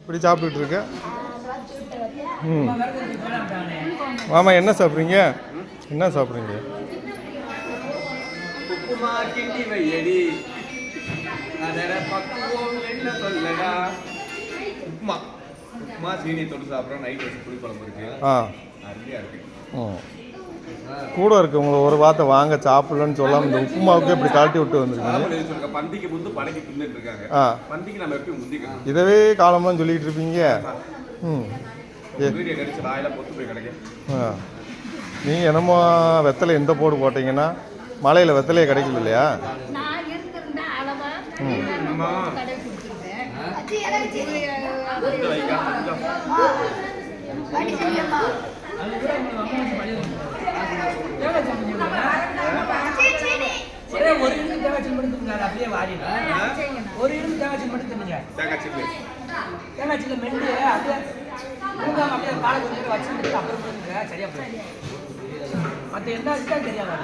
இப்படி சாப்பிட்டுட்டு இருக்க. ம். மாமா என்ன சாப்பிட்றீங்க? என்ன சாப்பிட்றீங்க? உப்புமா கிண்டி வையடி அதர பக்குவம் என்ன சொல்லடா. உப்புமா உப்புமா சீனி தொட்டு சாப்பிட்றோம். நைட் வச்சு புளி குழம்பு இருக்கு. அருமையாக இருக்கு. கூட இருக்கு உங்களை ஒரு வார்த்தை வாங்க சாப்பிடலன்னு சொல்லாமல் இந்த உப்புமாவுக்கு இப்படி காட்டி விட்டு வந்துருக்கீங்க. பந்திக்கு முந்து படைக்கு தின்னுட்டு இருக்காங்க. பந்திக்கு நம்ம எப்படி முந்திக்கணும்? இதவே காலம்லாம் சொல்லிட்டு இருப்பீங்க. வீடியோ கடிச்சு வாயில பொத்து போய் கிடைக்கும். நீங்கள் என்னமோ வெத்தலை எந்த போடு போட்டிங்கன்னா மலையில் வெத்தலையே கிடைக்கல இல்லையா? ஒரு இடம் தேங்காய் மட்டும் அப்படியே வாடினா ஒரு இடம் தேங்காய் மட்டும் தின்னுங்க. தேங்காய் சில்ல மெண்டு அப்படியே அப்படியே காலை கொஞ்சம் வச்சு அப்புறம் சரியா போயிடும். மற்ற என்ன தெரியாது.